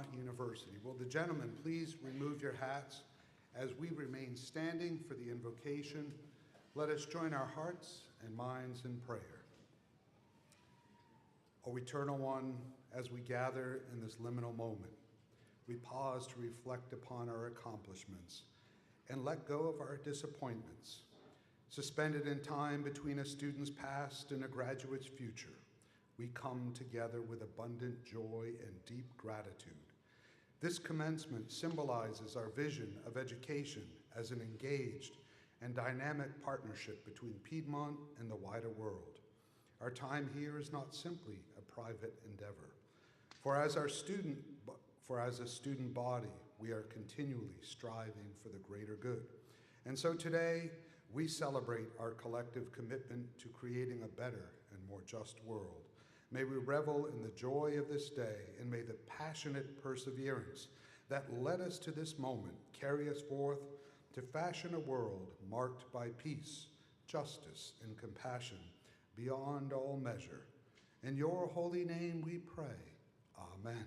Piedmont University. Will the gentlemen please remove your hats as we remain standing for the invocation? Let us join our hearts and minds in prayer. O Eternal One, as we gather in this liminal moment, we pause to reflect upon our accomplishments and let go of our disappointments. Suspended in time between a student's past and a graduate's future, we come together with abundant joy and deep gratitude. This commencement symbolizes our vision of education as an engaged and dynamic partnership between Piedmont and the wider world. Our time here is not simply a private endeavor, for as a student body, we are continually striving for the greater good. And so today, we celebrate our collective commitment to creating a better and more just world. May we revel in the joy of this day, and may the passionate perseverance that led us to this moment carry us forth to fashion a world marked by peace, justice, and compassion beyond all measure. In your holy name we pray. Amen.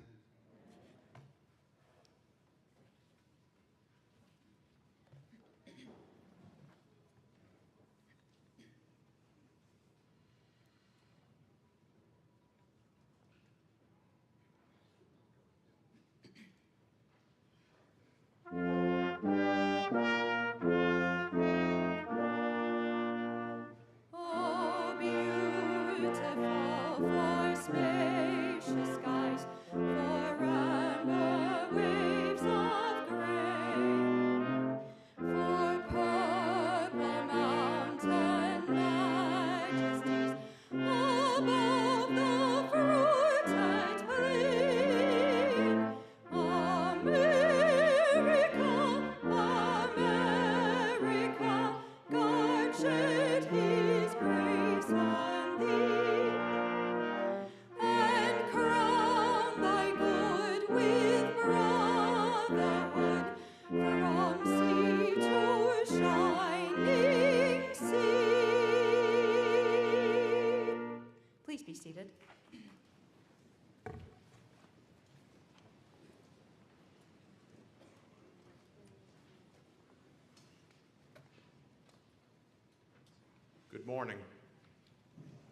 Good morning,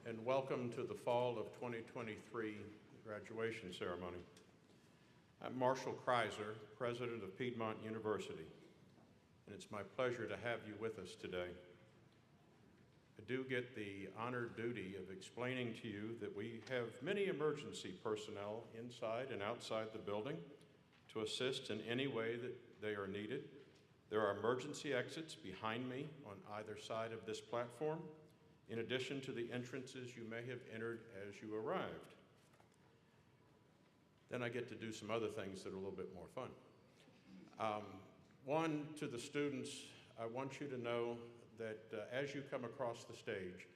and welcome to the fall of 2023 graduation ceremony. I'm Marshall Kreiser, President of Piedmont University, and it's my pleasure to have you with us today. I do get the honored duty of explaining to you that we have many emergency personnel inside and outside the building to assist in any way that they are needed. There are emergency exits behind me on either side of this platform, in addition to the entrances you may have entered as you arrived. Then I get to do some other things that are a little bit more fun. One, to the students, I want you to know that as you come across the stage,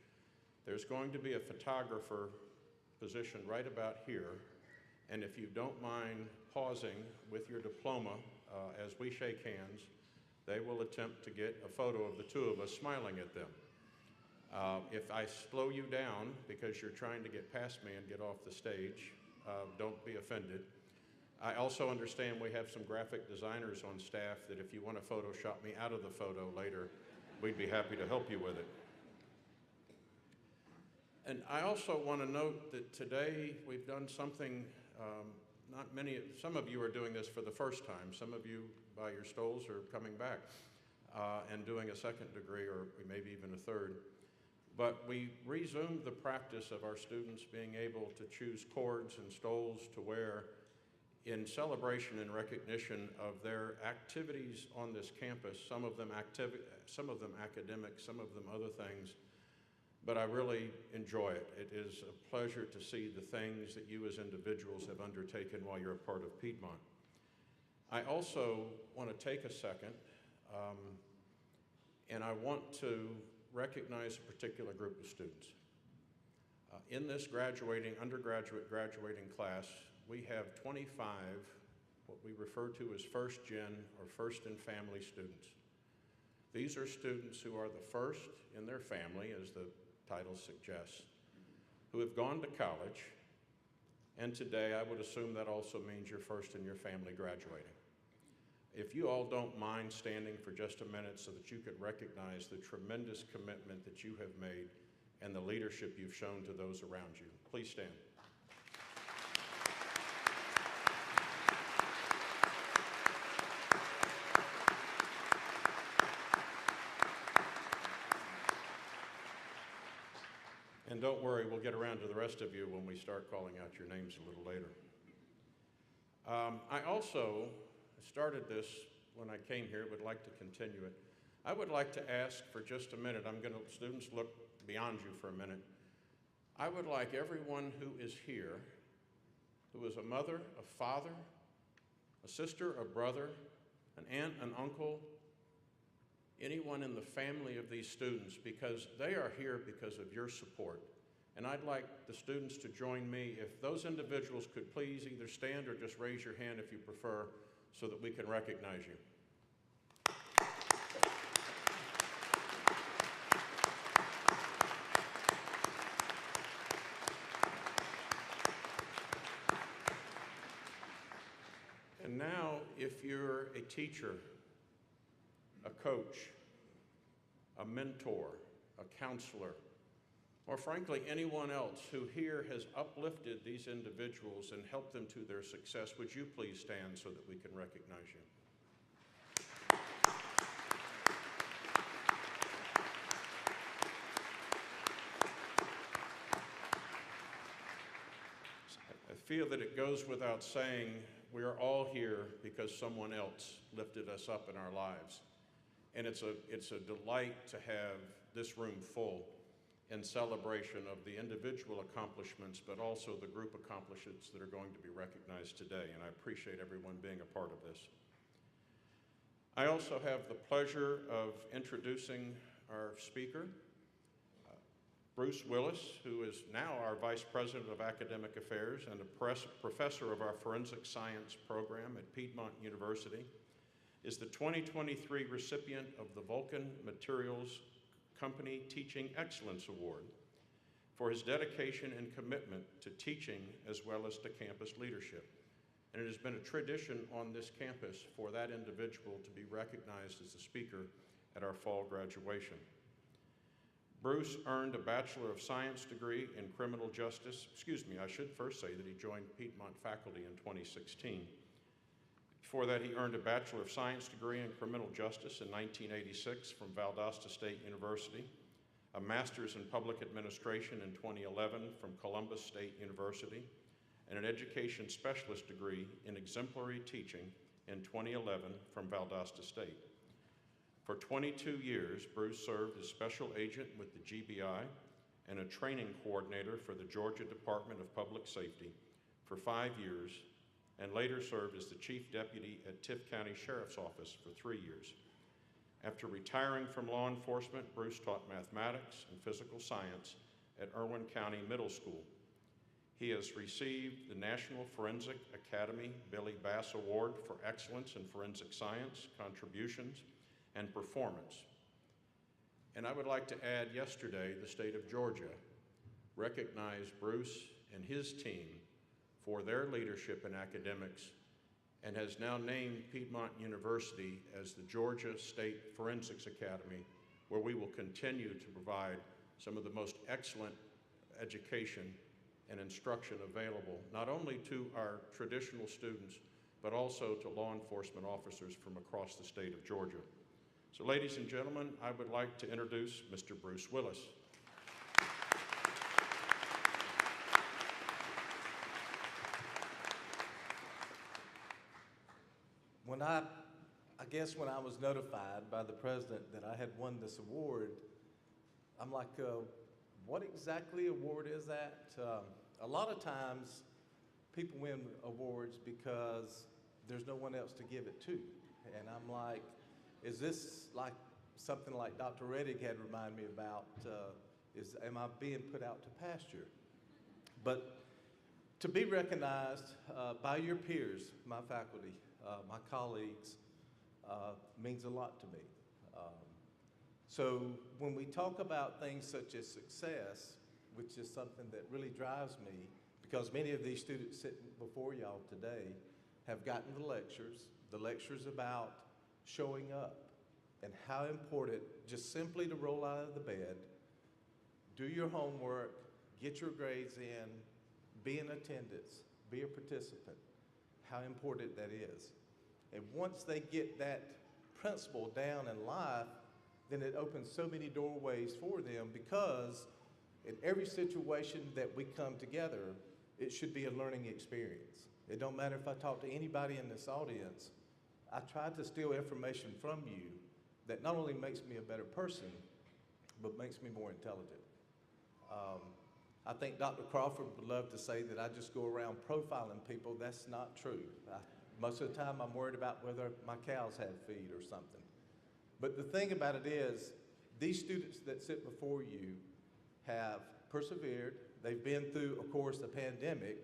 there's going to be a photographer positioned right about here, and if you don't mind pausing with your diploma as we shake hands, they will attempt to get a photo of the two of us smiling at them. If I slow you down because you're trying to get past me and get off the stage, don't be offended. I also understand we have some graphic designers on staff that if you want to Photoshop me out of the photo later, we'd be happy to help you with it. And I also want to note that today we've done something, some of you are doing this for the first time. Some of you by your stoles are coming back and doing a second degree or maybe even a third. But we resumed the practice of our students being able to choose cords and stoles to wear in celebration and recognition of their activities on this campus, some of them academic, some of them other things, but I really enjoy it. It is a pleasure to see the things that you as individuals have undertaken while you're a part of Piedmont. I also want to take a second and I want to recognize a particular group of students. In this undergraduate graduating class, we have 25, what we refer to as first gen or first in family students. These are students who are the first in their family, as the title suggests, who have gone to college And today, I would assume that also means you're first in your family graduating. If you all don't mind standing for just a minute so that you could recognize the tremendous commitment that you have made and the leadership you've shown to those around you. Please stand. And don't worry, we'll get around to the rest of you when we start calling out your names a little later. I also started this when I came here, would like to continue it. I would like to ask for just a minute, students look beyond you for a minute. I would like everyone who is here, who is a mother, a father, a sister, a brother, an aunt, an uncle, anyone in the family of these students, because they are here because of your support. And I'd like the students to join me. If those individuals could please either stand or just raise your hand if you prefer, so that we can recognize you. And now, if you're a teacher, a coach, a mentor, a counselor, or frankly anyone else who here has uplifted these individuals and helped them to their success, would you please stand so that we can recognize you? I feel that it goes without saying we are all here because someone else lifted us up in our lives. And it's a delight to have this room full in celebration of the individual accomplishments, but also the group accomplishments that are going to be recognized today. And I appreciate everyone being a part of this. I also have the pleasure of introducing our speaker, Bruce Willis, who is now our Vice President of Academic Affairs and a professor of our Forensic Science program at Piedmont University, is the 2023 recipient of the Vulcan Materials Company Teaching Excellence Award for his dedication and commitment to teaching as well as to campus leadership. And it has been a tradition on this campus for that individual to be recognized as the speaker at our fall graduation. Bruce earned a Bachelor of Science degree in Criminal Justice. I should first say that he joined Piedmont faculty in 2016. Before that, he earned a Bachelor of Science degree in Criminal Justice in 1986 from Valdosta State University, a Master's in Public Administration in 2011 from Columbus State University, and an Education Specialist degree in Exemplary Teaching in 2011 from Valdosta State. For 22 years, Bruce served as Special Agent with the GBI and a Training Coordinator for the Georgia Department of Public Safety for 5 years, and later served as the Chief Deputy at Tift County Sheriff's Office for 3 years. After retiring from law enforcement, Bruce taught mathematics and physical science at Irwin County Middle School. He has received the National Forensic Academy Billy Bass Award for Excellence in Forensic Science, Contributions, and Performance. And I would like to add, yesterday, the state of Georgia recognized Bruce and his team for their leadership in academics and has now named Piedmont University as the Georgia State Forensics Academy, where we will continue to provide some of the most excellent education and instruction available, not only to our traditional students, but also to law enforcement officers from across the state of Georgia. So ladies and gentlemen, I would like to introduce Mr. Bruce Willis. When I was notified by the president that I had won this award, I'm like, what exactly award is that? A lot of times people win awards because there's no one else to give it to. And I'm like, is this like something like Dr. Reddick had reminded me about? Am I being put out to pasture? But to be recognized by your peers, my faculty, my colleagues, means a lot to me. So when we talk about things such as success, which is something that really drives me, because many of these students sitting before y'all today have gotten the lectures about showing up and how important, just simply to roll out of the bed, do your homework, get your grades in, be in attendance, be a participant, how important that is. And once they get that principle down in life, then it opens so many doorways for them, because in every situation that we come together, it should be a learning experience. It don't matter if I talk to anybody in this audience, I try to steal information from you that not only makes me a better person, but makes me more intelligent. I think Dr. Crawford would love to say that I just go around profiling people. That's not true. Most of the time I'm worried about whether my cows have feed or something. But the thing about it is, these students that sit before you have persevered. They've been through, of course, the pandemic,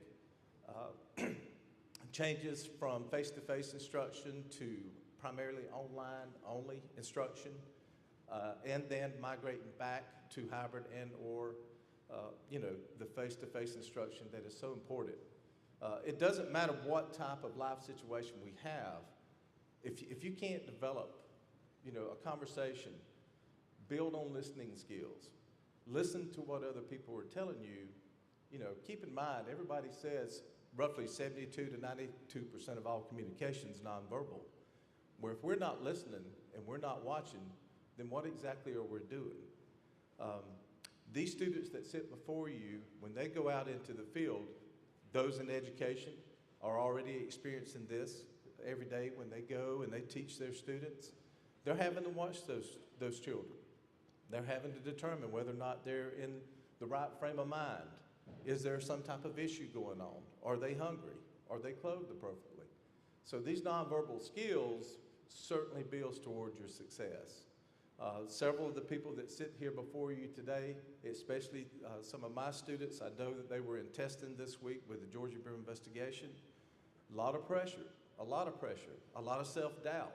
changes from face-to-face instruction to primarily online-only instruction, and then migrating back to hybrid and or the face-to-face instruction that is so important. It doesn't matter what type of life situation we have. If you can't develop, a conversation, build on listening skills, listen to what other people are telling you, keep in mind, everybody says roughly 72 to 92% of all communication is nonverbal. Where if we're not listening and we're not watching, then what exactly are we doing? These students that sit before you, when they go out into the field, those in education are already experiencing this every day when they go and they teach their students. They're having to watch those children. They're having to determine whether or not they're in the right frame of mind. Is there some type of issue going on? Are they hungry? Are they clothed appropriately? So these nonverbal skills certainly builds toward your success. Several of the people that sit here before you today, especially some of my students, I know that they were in testing this week with the Georgia Bureau investigation. A lot of pressure, a lot of self-doubt.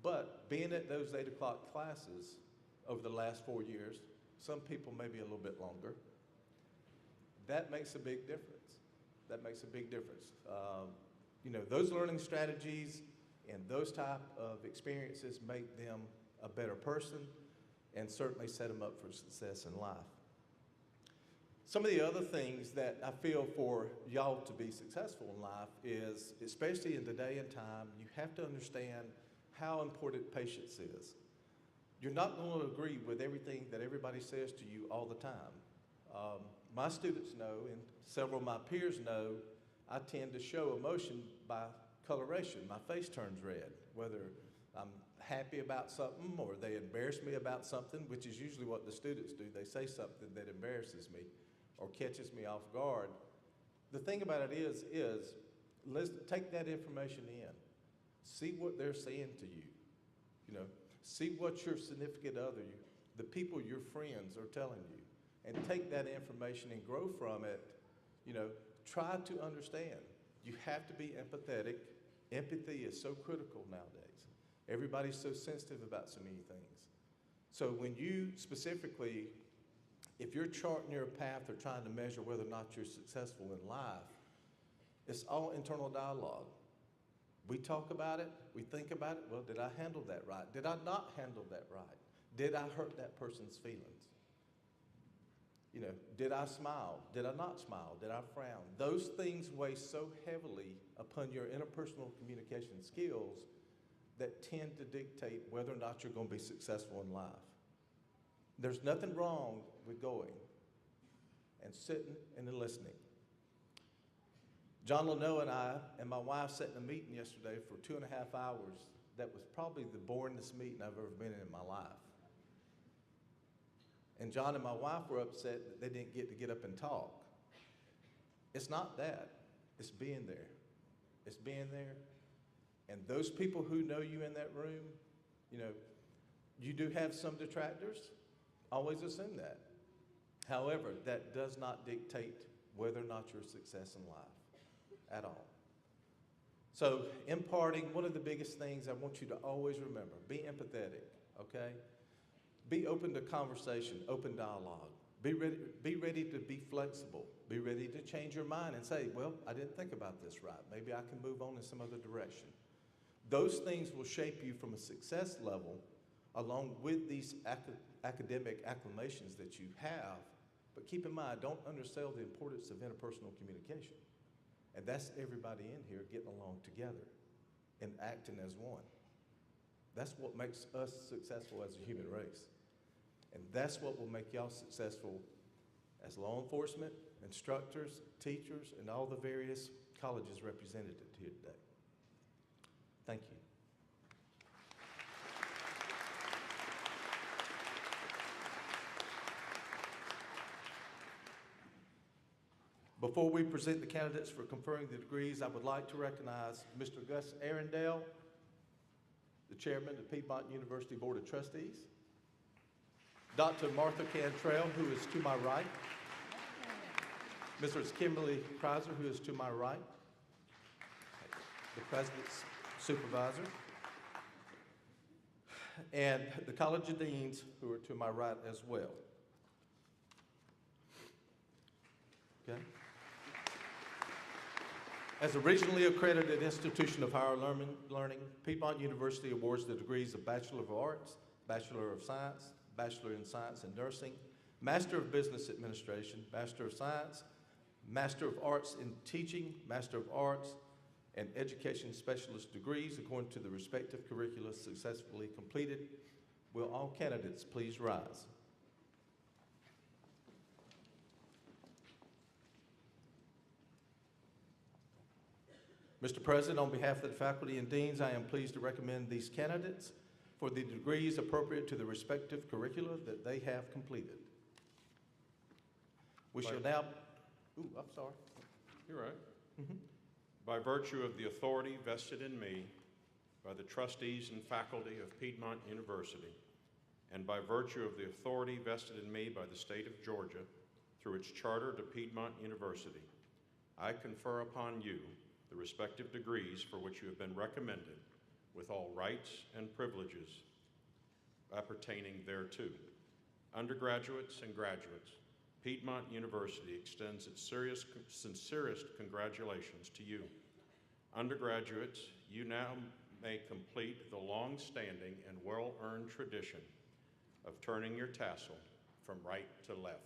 But being at those 8 o'clock classes over the last 4 years, some people maybe a little bit longer, that makes a big difference. That makes a big difference. Those learning strategies and those type of experiences make them a better person and certainly set them up for success in life. Some of the other things that I feel for y'all to be successful in life is, especially in today and time, you have to understand how important patience is. You're not going to agree with everything that everybody says to you all the time. My students know, and several of my peers know, I tend to show emotion by coloration. My face turns red, whether I'm happy about something or they embarrass me about something, which is usually what the students do. They say something that embarrasses me or catches me off guard. The thing about it is let's take that information in. See what they're saying to you. See what your significant other, the people your friends are telling you, and take that information and grow from it. Try to understand. You have to be empathetic. Empathy is so critical nowadays. Everybody's so sensitive about so many things. So when you specifically, if you're charting your path or trying to measure whether or not you're successful in life, it's all internal dialogue. We talk about it, we think about it. Well, did I handle that right? Did I not handle that right? Did I hurt that person's feelings? Did I smile? Did I not smile? Did I frown? Those things weigh so heavily upon your interpersonal communication skills that tend to dictate whether or not you're going to be successful in life. There's nothing wrong with going and sitting and then listening. John Leno and I and my wife sat in a meeting yesterday for 2.5 hours. That was probably the boringest meeting I've ever been in my life. And John and my wife were upset that they didn't get up and talk. It's not that. It's being there. It's being there. And those people who know you in that room, you do have some detractors. Always assume that. However, that does not dictate whether or not you're a success in life at all. So, imparting, one of the biggest things I want you to always remember, be empathetic, okay? Be open to conversation, open dialogue. Be ready to be flexible. Be ready to change your mind and say, well, I didn't think about this right. Maybe I can move on in some other direction. Those things will shape you from a success level along with these academic acclamations that you have. But keep in mind, don't undersell the importance of interpersonal communication. And that's everybody in here getting along together and acting as one. That's what makes us successful as a human race. And that's what will make y'all successful as law enforcement, instructors, teachers, and all the various colleges represented here today. Thank you. Before we present the candidates for conferring the degrees, I would like to recognize Mr. Gus Arundel, the chairman of the Piedmont University Board of Trustees, Dr. Martha Cantrell, who is to my right, Mrs. Kimberly Kreiser, who is to my right, the president's supervisor, and the College of Deans, who are to my right as well. Okay. As a regionally accredited institution of higher learning, Piedmont University awards the degrees of Bachelor of Arts, Bachelor of Science, Bachelor in Science and Nursing, Master of Business Administration, Master of Science, Master of Arts in Teaching, Master of Arts, and Education Specialist degrees according to the respective curricula successfully completed. Will all candidates please rise? Mr. President, on behalf of the faculty and deans, I am pleased to recommend these candidates for the degrees appropriate to the respective curricula that they have completed. We shall now, I'm sorry. You're right. By virtue of the authority vested in me by the trustees and faculty of Piedmont University, and by virtue of the authority vested in me by the state of Georgia through its charter to Piedmont University, I confer upon you the respective degrees for which you have been recommended with all rights and privileges appertaining thereto. Undergraduates and graduates, Piedmont University extends its sincerest congratulations to you. Undergraduates, you now may complete the long-standing and well-earned tradition of turning your tassel from right to left.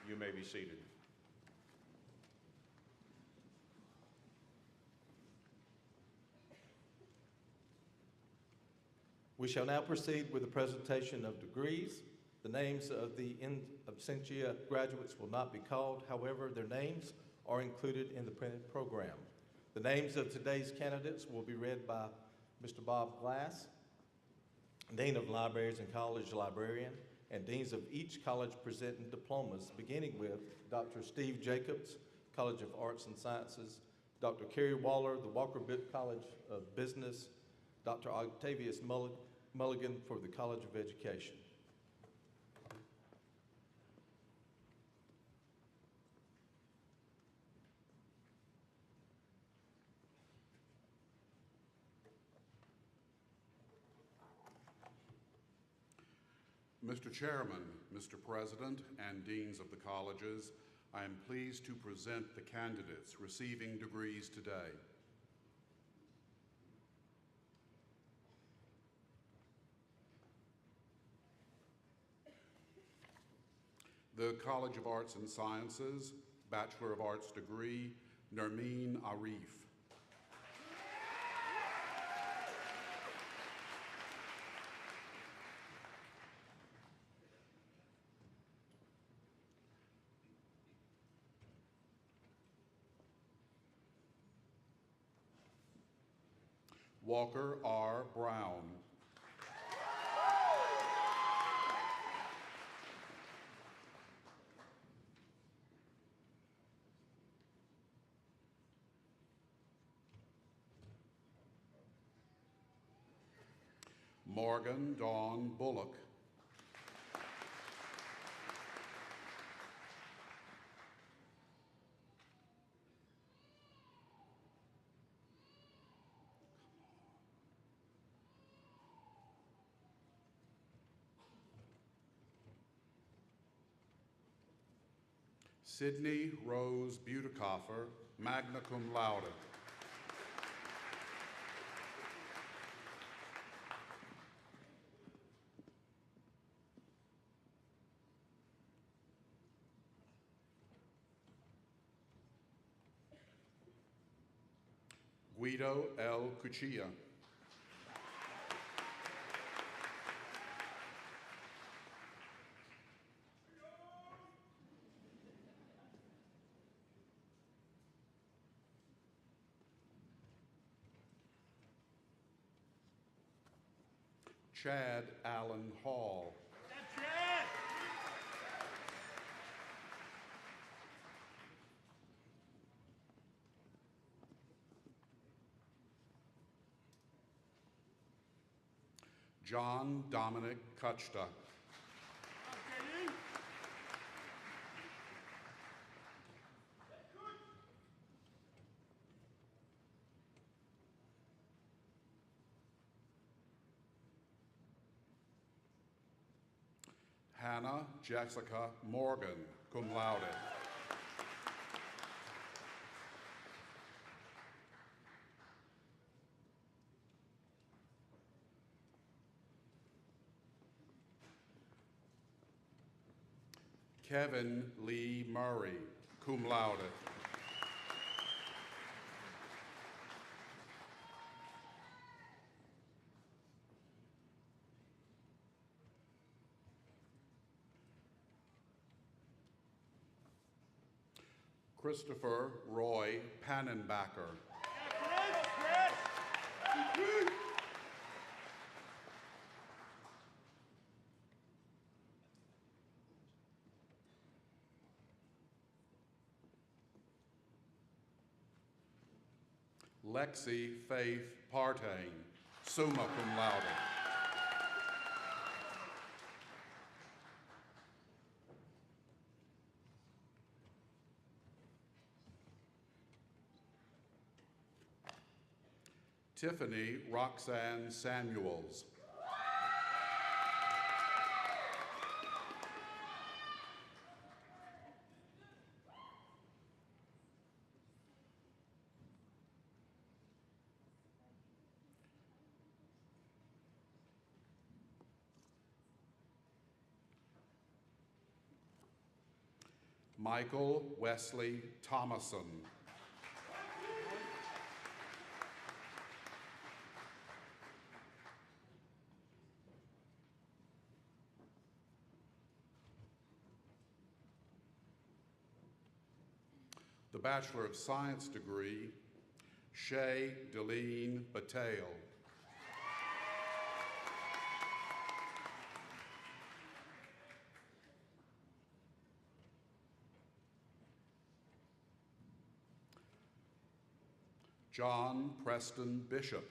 You may be seated. We shall now proceed with the presentation of degrees. The names of the in absentia graduates will not be called. However, their names are included in the printed program. The names of today's candidates will be read by Mr. Bob Glass, Dean of Libraries and College Librarian, and deans of each college presenting diplomas, beginning with Dr. Steve Jacobs, College of Arts and Sciences, Dr. Kerry Waller, the Walker College of Business, Dr. Octavius Mulligan for the College of Education. Mr. Chairman, Mr. President, and deans of the colleges, I am pleased to present the candidates receiving degrees today. The College of Arts and Sciences, Bachelor of Arts degree, Nermeen Arif. Walker R. Brown. Morgan Dawn Bullock. Sydney Rose Butekoffer, magna cum laude. Guido L. Cuccia. Chad Allen Hall. John Dominic Kuchta. Hannah Jessica Morgan, cum laude. Kevin Lee Murray, cum laude. Christopher Roy Pannenbacker. Lexi Faith Partain, summa cum laude. Tiffany Roxanne Samuels. Michael Wesley Thomason. The Bachelor of Science degree, Shay Deline Patel. John Preston Bishop.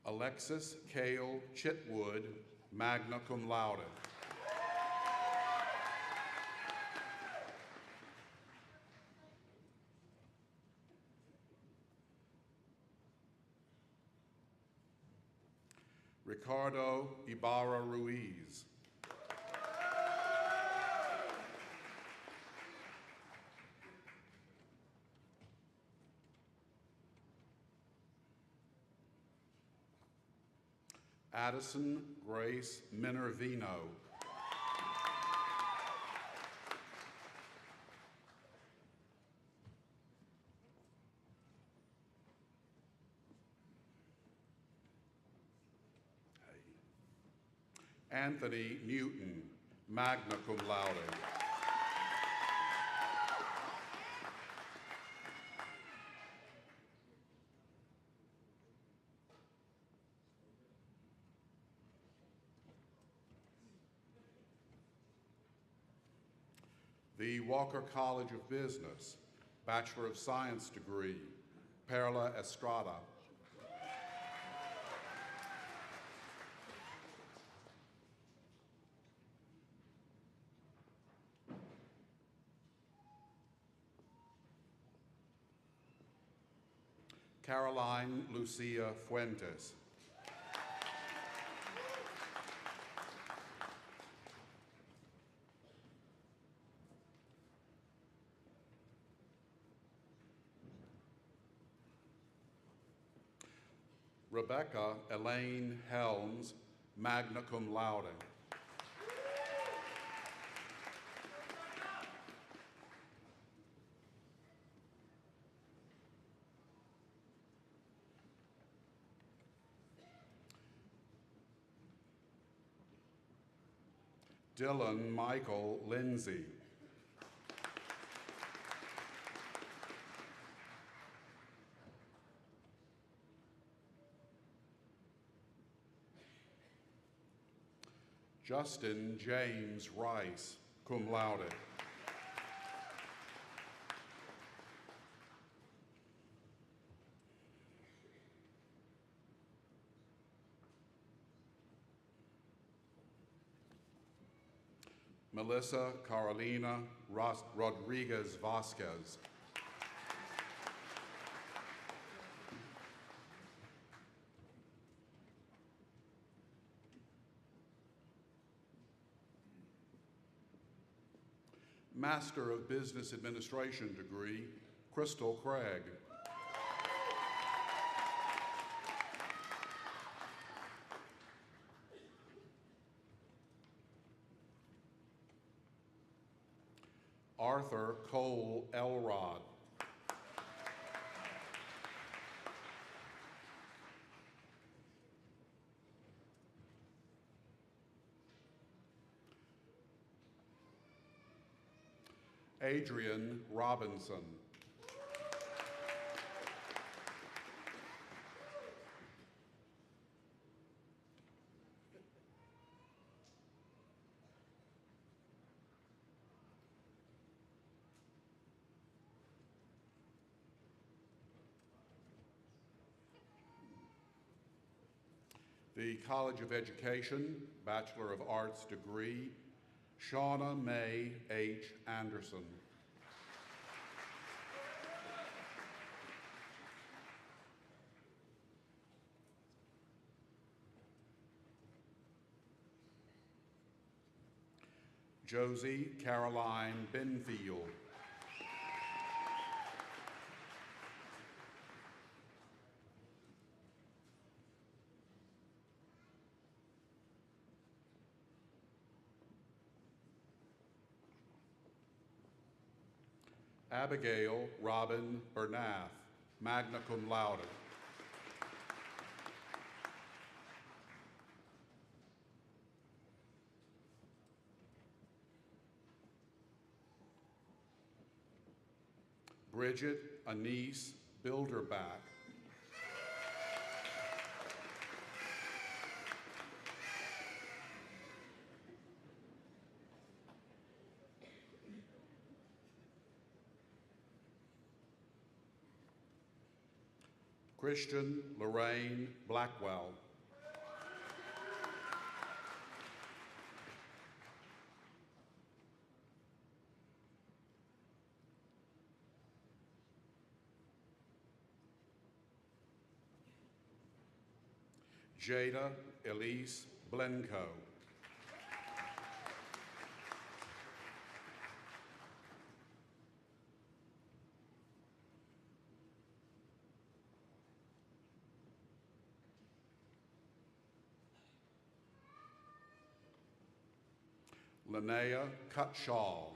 Alexis Cale Chitwood, magna cum laude. Ricardo Ibarra Ruiz. Addison Grace Minervino. Anthony Newton, magna cum laude. The Walker College of Business, Bachelor of Science degree, Perla Estrada. Caroline Lucia Fuentes. Rebecca Elaine Helms, magna cum laude. Dylan Michael Lindsay. Justin James Rice, cum laude. Melissa Carolina Rodriguez Vasquez. Master of Business Administration degree, Crystal Craig. Arthur Cole Elrod. Adrian Robinson. The College of Education, Bachelor of Arts degree, Shauna May H. Anderson. Josie Caroline Benfield. Abigail Robin Bernath, magna cum laude. Bridget Anise Bilderbach. Christian Lorraine Blackwell. Jada Elise Blenko. Linnea Cutshaw.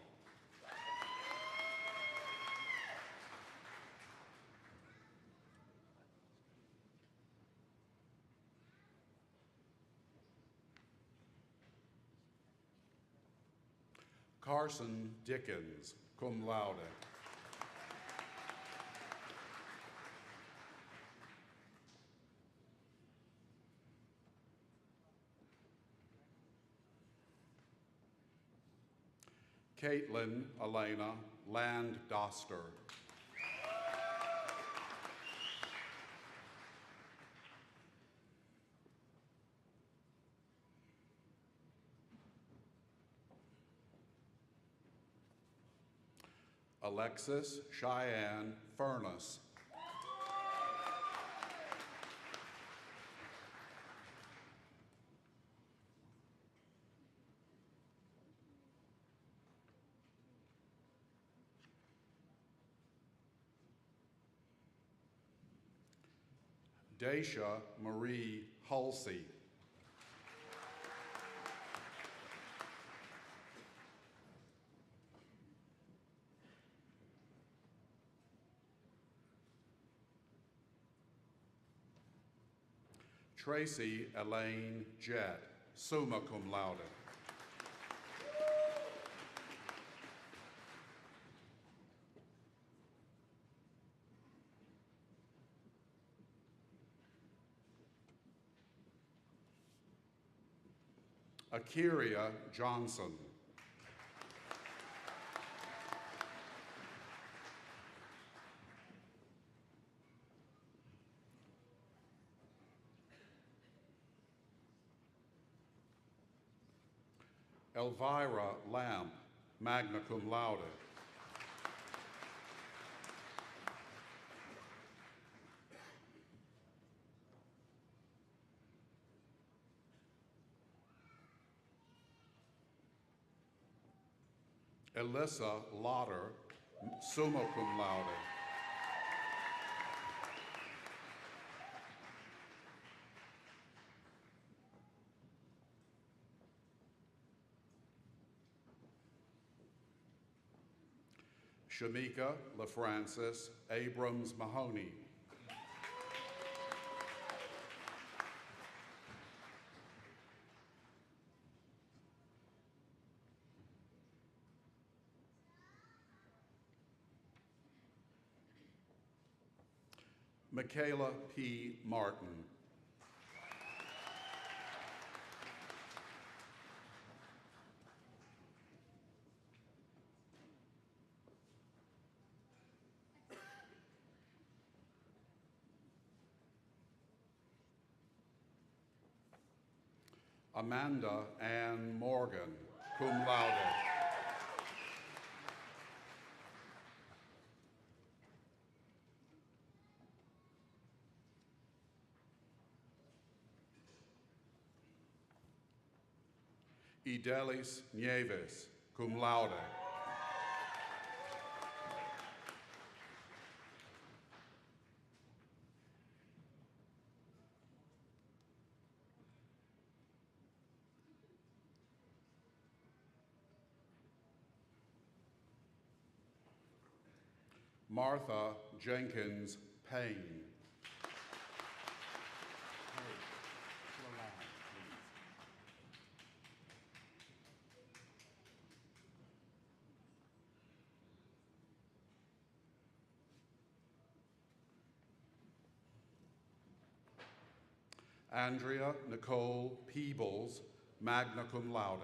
Carson Dickens, cum laude. Caitlin Elena Land Doster. Alexis Cheyenne Furness. Daisha Marie Hulsey. Tracy Elaine Jett, summa cum laude. Akiria Johnson. Elvira Lamp, magna cum laude. Alyssa Lauder, summa cum laude. Shamika LaFrancis Abrams Mahoney. Michaela P. Martin. Amanda Ann Morgan, cum laude. Idelis Nieves, cum laude. Martha Jenkins Payne. Andrea Nicole Peebles, magna cum laude.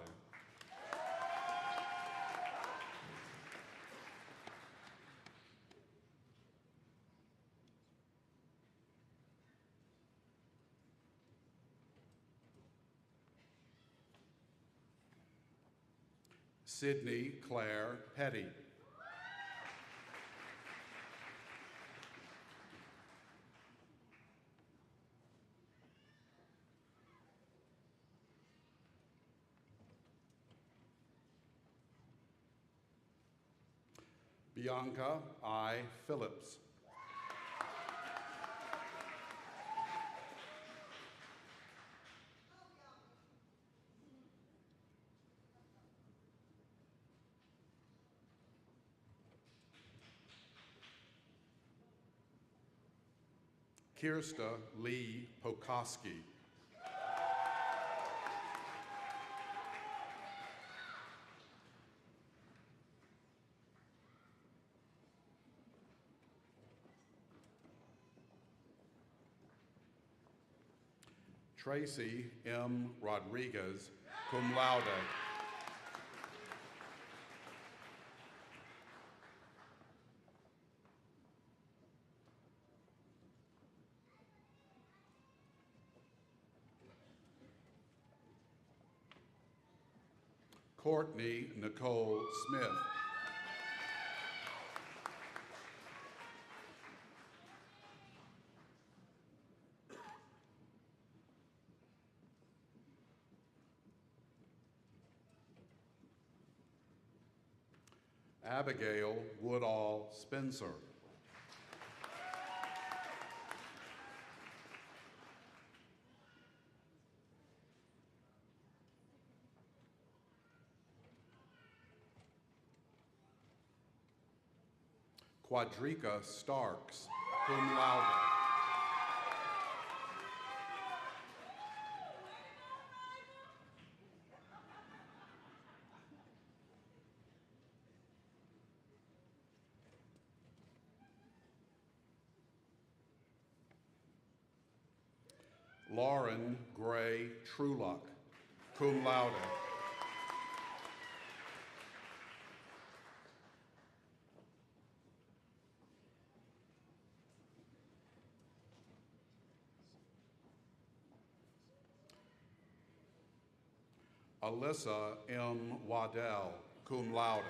Sydney Claire Petty. Bianca I. Phillips. Kirsta Lee Pokoski. Tracy M. Rodriguez, cum laude. Courtney Nicole Smith. Abigail Woodall Spencer. Quadrica Starks, cum laude. Lauren Gray Trulock, cum laude. Alyssa M. Waddell, cum laude.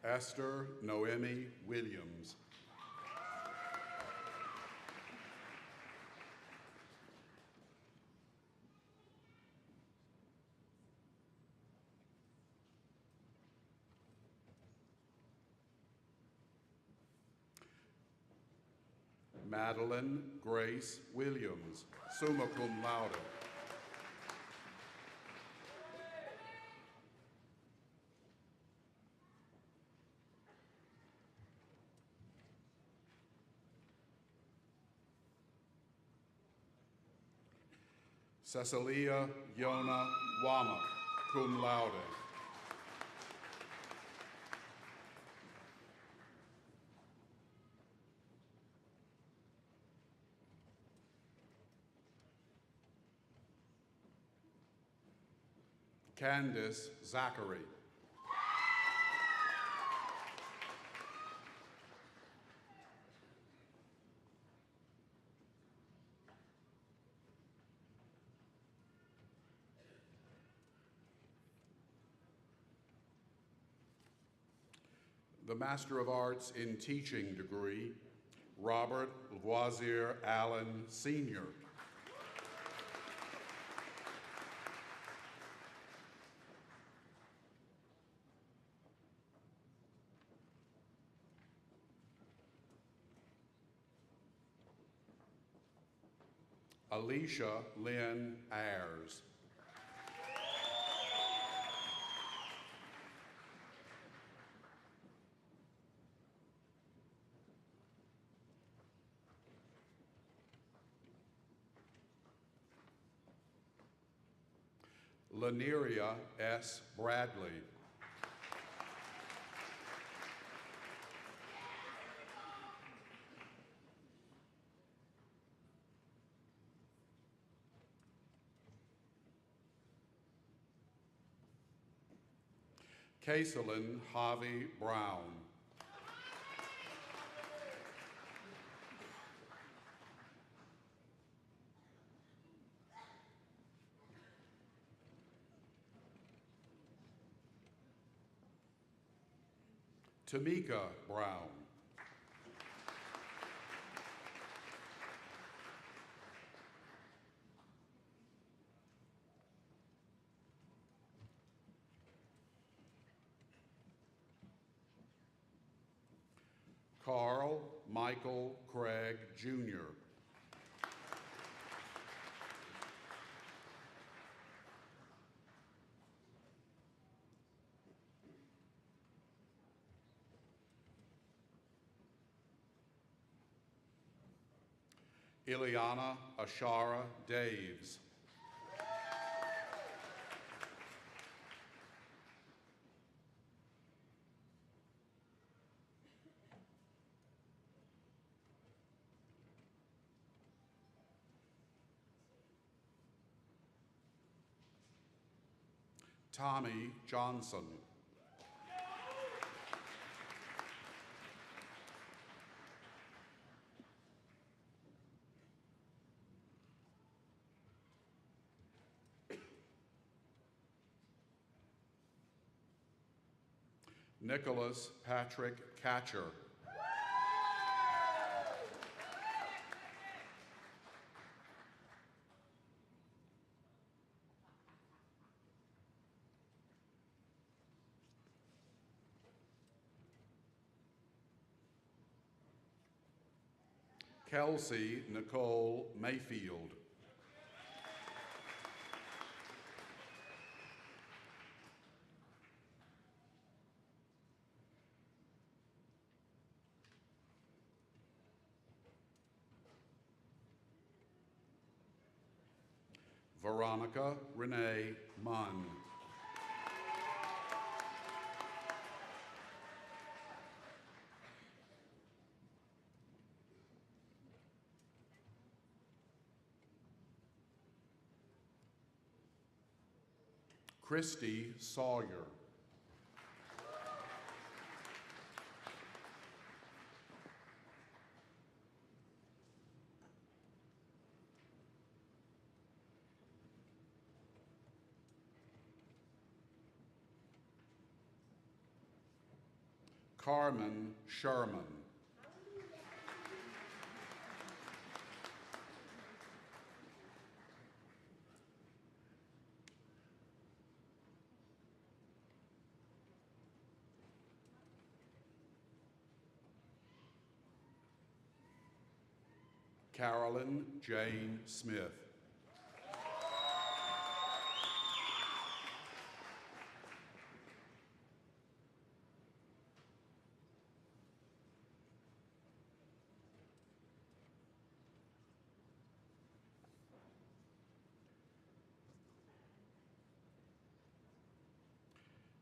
Esther Noemi Williams. Madeline Grace Williams, summa cum laude. Cecilia Yona Wamak, cum laude. Candace Zachary. The Master of Arts in Teaching degree, Robert Lavoisier Allen, Sr. Alicia Lynn Ayers. Laneria S. Bradley. Kaiselyn Javi Brown. Tamika Brown. Carl Michael Craig, Jr. Ileana Ashara Daves. Tommy Johnson. Nicholas Patrick Catcher. Kelsey Nicole Mayfield. Veronica Renee Munn. Christy Sawyer. Carmen Sherman. Carolyn Jane Smith.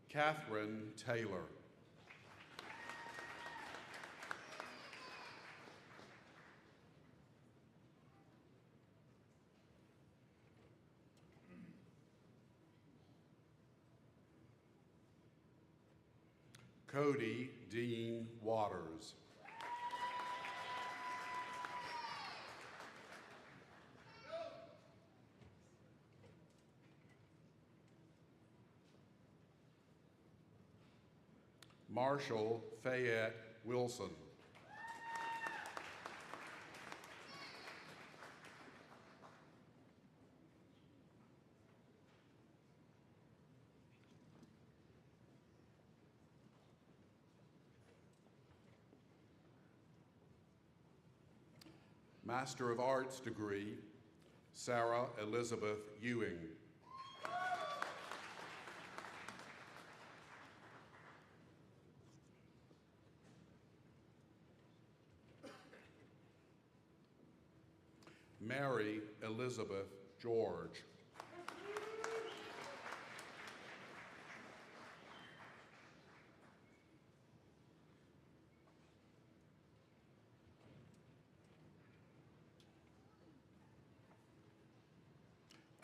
Catherine Taylor. Cody Dean Waters. Marshall Fayette Wilson. Master of Arts degree, Sarah Elizabeth Ewing. Mary Elizabeth George.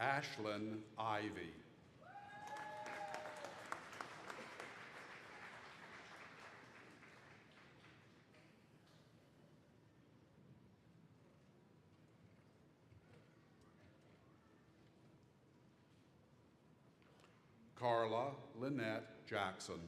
Ashlyn Ivy. Carla Lynette Jackson.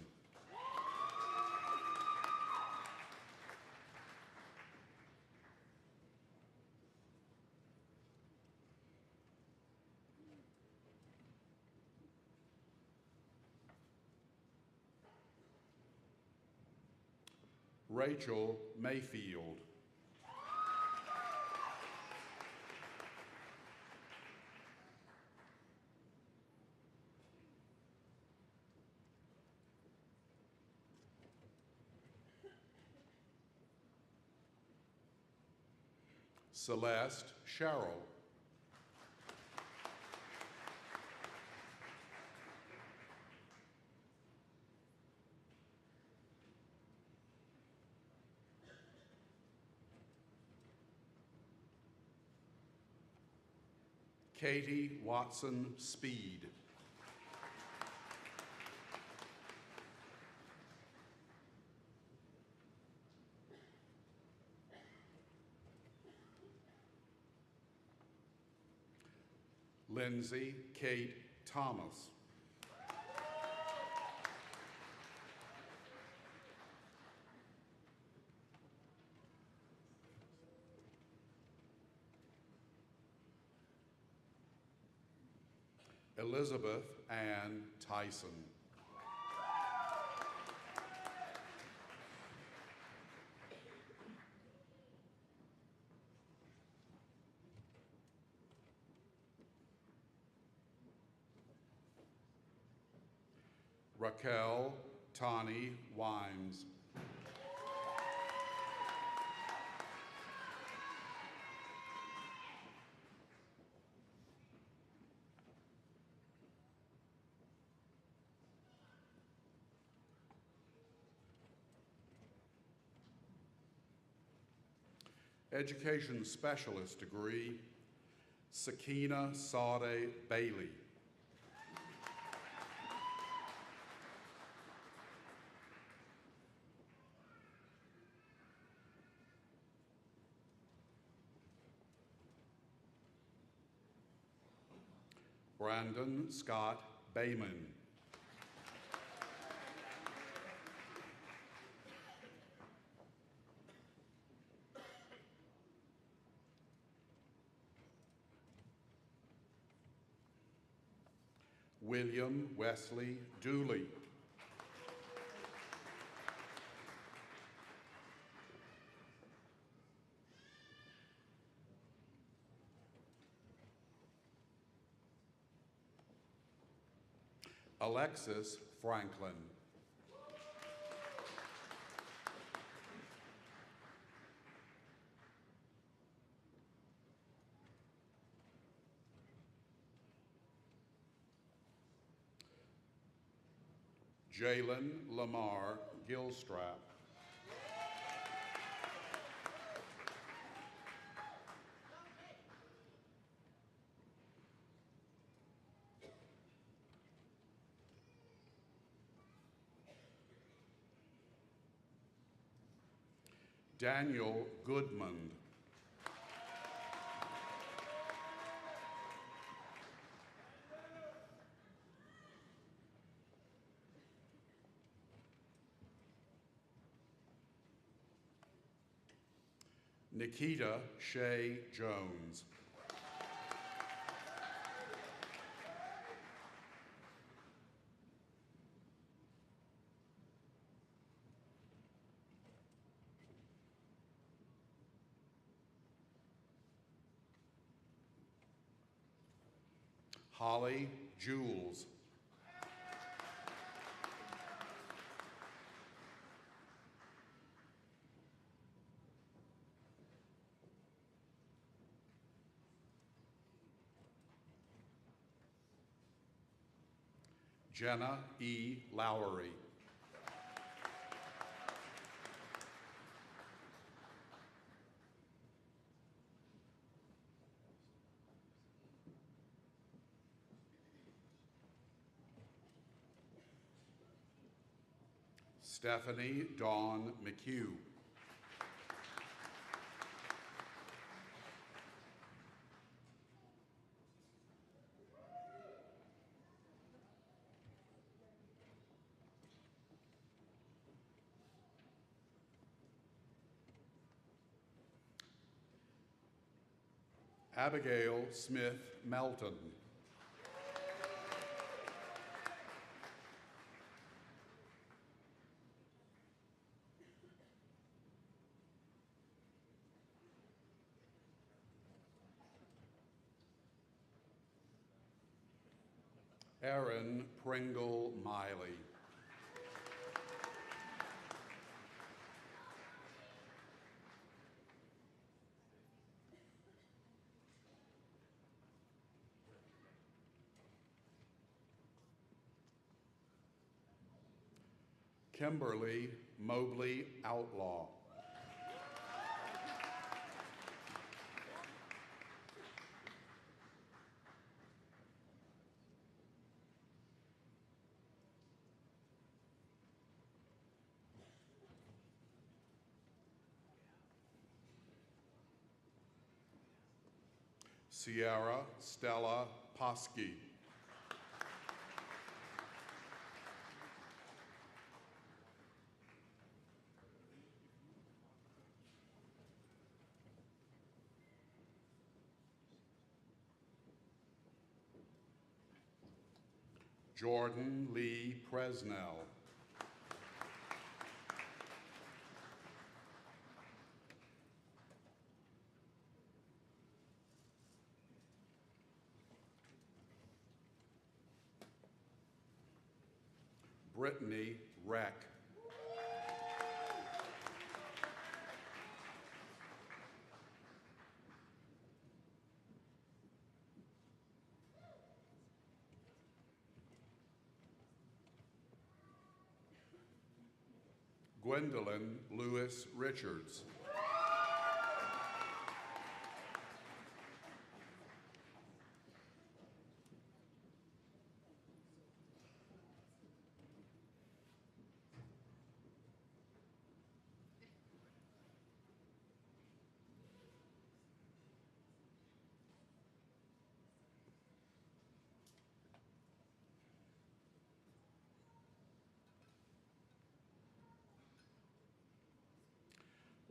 Rachel Mayfield. Celeste Sherrill. Katie Watson Speed. Lindsay Kate Thomas. Elizabeth Ann Tyson. Raquel Tani Wimes. Education Specialist degree, Sakina Sade Bailey. Brandon Scott Bayman. William Wesley Dooley. Alexis Franklin. Jalen Lamar Gilstrap. Daniel Goodman. Nikita Shea Jones. Holly Jules. Jenna E. Lowry. Stephanie Dawn McHugh. Abigail Smith Melton. Aaron Pringle Miley. Kimberly Mobley Outlaw. Sierra Stella Posky. Jordan Lee Presnell. Brittany Reck. Gwendolyn Lewis Richards.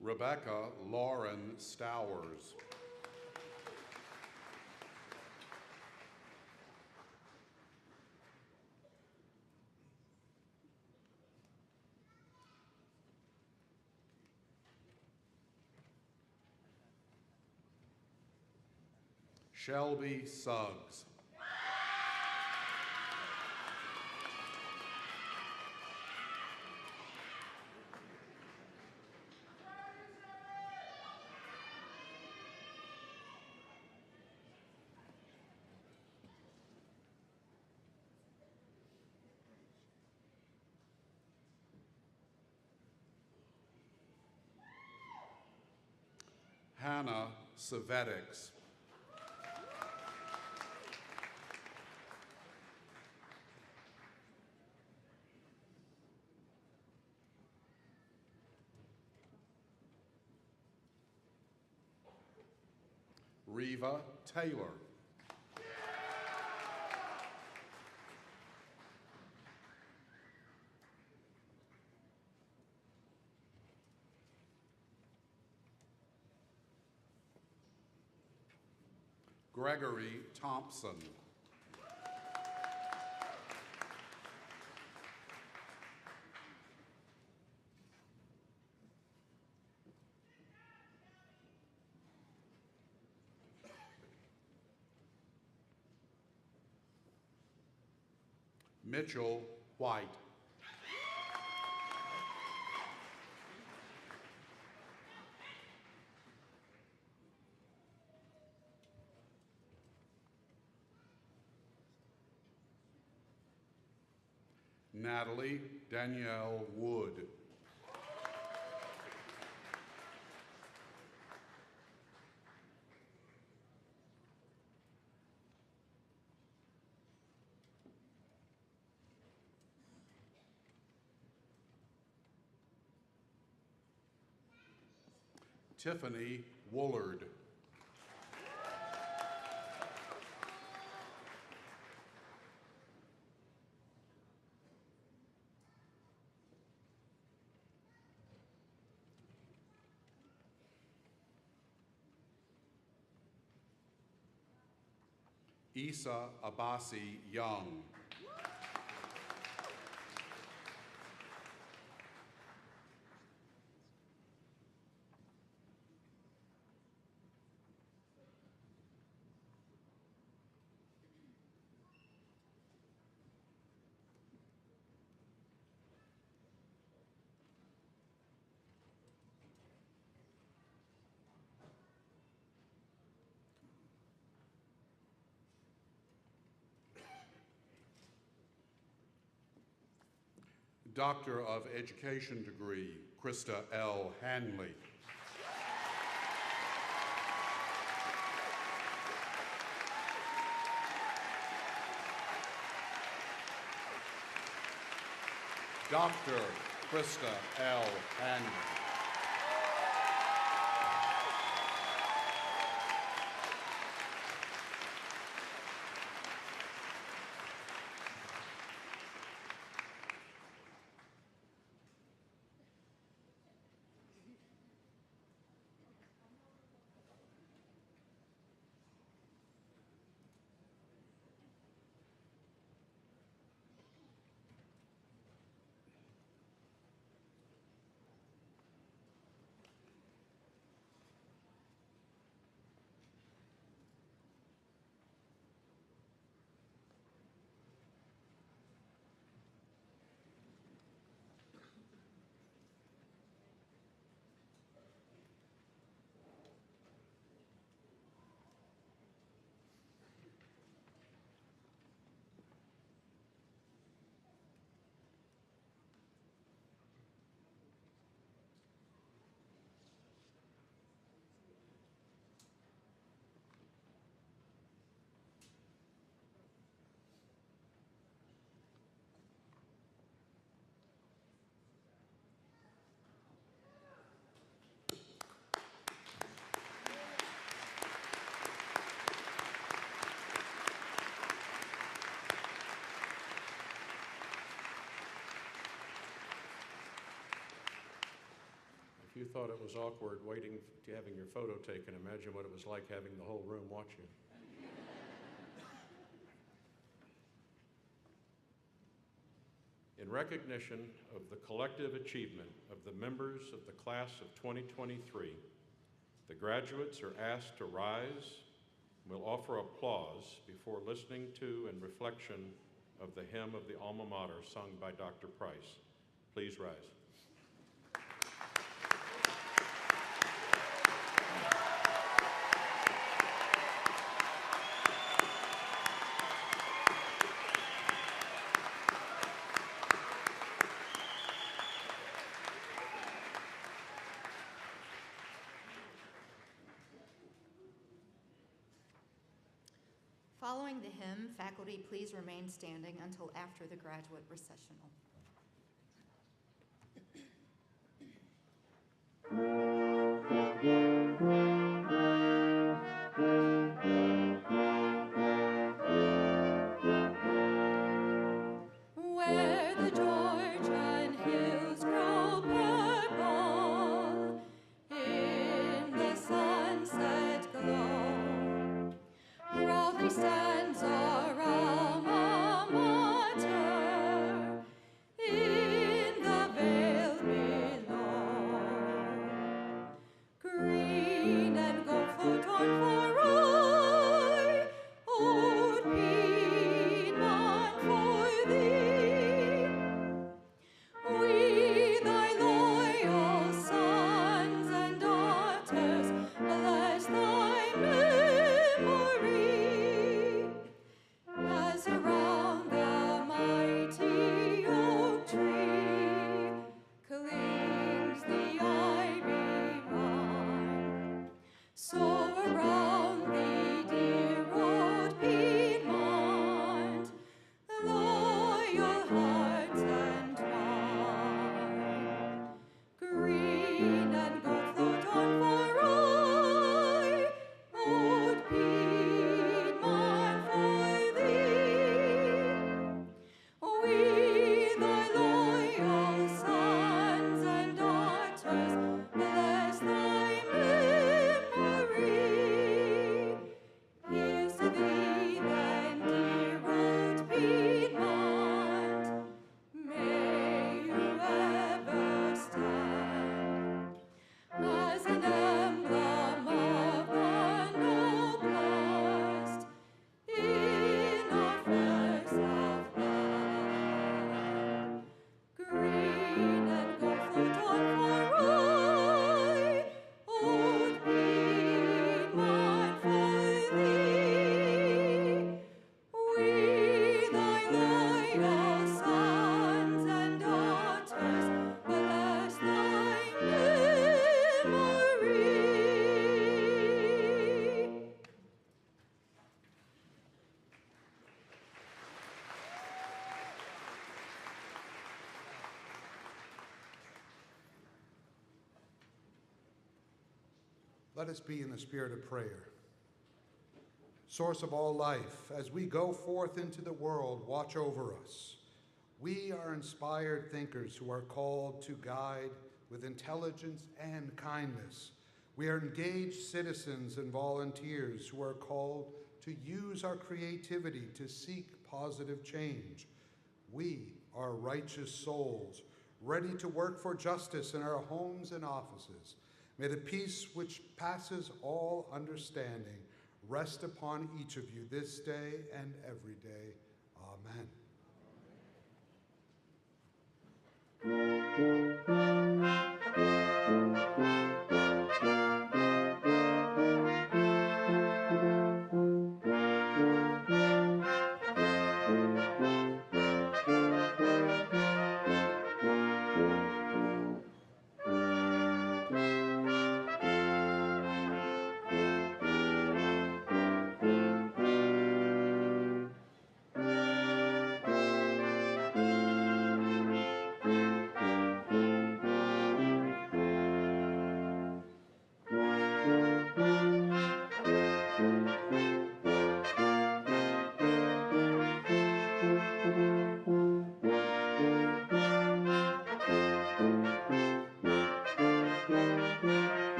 Rebecca Lauren Stowers. Shelby Suggs. Hannah Savetics. Reva Taylor. Gregory Thompson. Mitchell White. Natalie Danielle Wood. Tiffany Woolard. Isa Abasi Young. Doctor of Education degree, Krista L. Hanley. Dr. Krista L. Hanley. you thought it was awkward waiting to having your photo taken, imagine what it was like having the whole room watch you. In recognition of the collective achievement of the members of the class of 2023, the graduates are asked to rise. We'll offer applause before listening to and reflection of the hymn of the alma mater sung by Dr. Price. Please rise. Following the hymn, faculty, please remain standing until after the graduate recessional. Where the Georgian hills grow purple in the sunset glow, proudly stands our alma mater in the vale below. Green and gold float on far aye, old Piedmont for thee. We thy loyal sons and daughters bless thy memory, as around the mighty oak tree clings the ivy vine. So around thee, dear old Piedmont, loyal hearts entwine. Green and gold float on far aye, old Piedmont for thee. We thy loyal sons and daughters bless thy memory. Here's to thee then, dear old Piedmont, may you ever stand as an emblem of the noblest in our fair Southland. Green and gold float on far aye, old Piedmont for thee. We thy loyal sons and daughters bless thy memory. Let us be in the spirit of prayer. Source of all life, as we go forth into the world, watch over us. We are inspired thinkers who are called to guide with intelligence and kindness. We are engaged citizens and volunteers who are called to use our creativity to seek positive change. We are righteous souls, ready to work for justice in our homes and offices. May the peace which passes all understanding rest upon each of you this day and every day. Amen.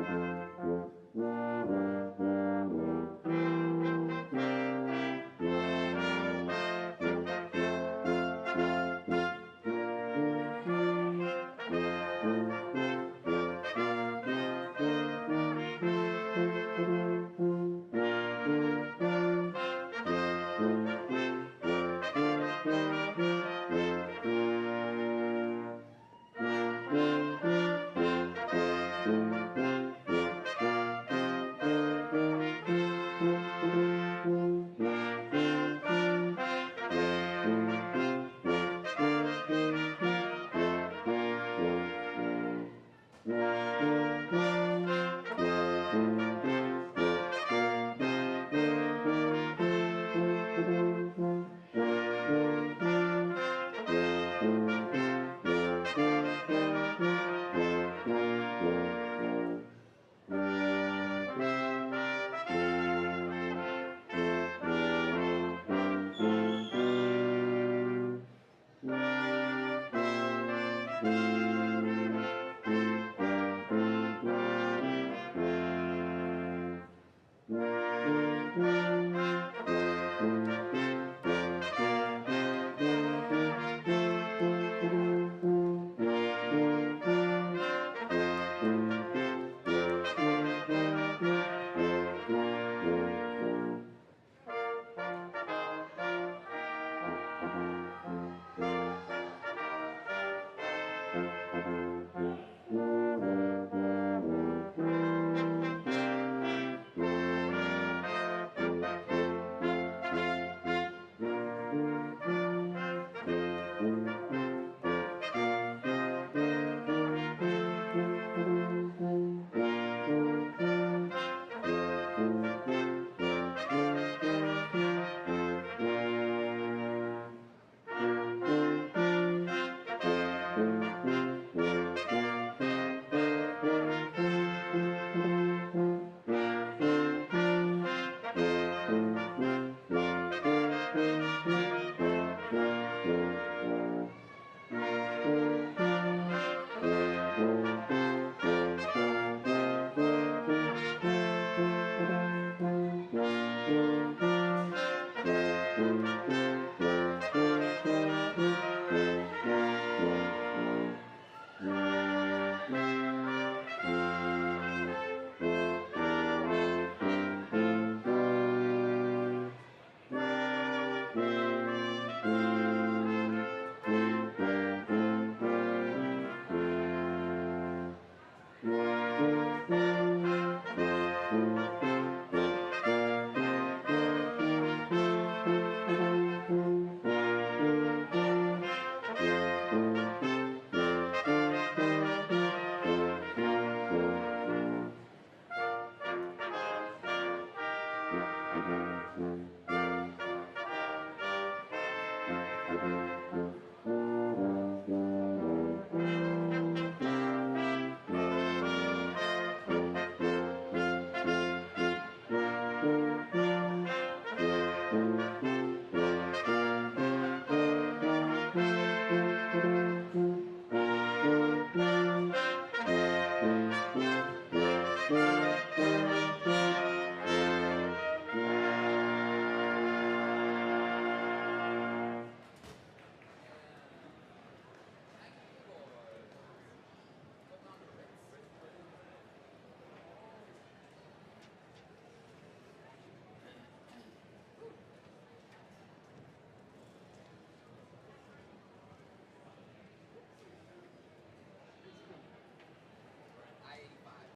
Thank you.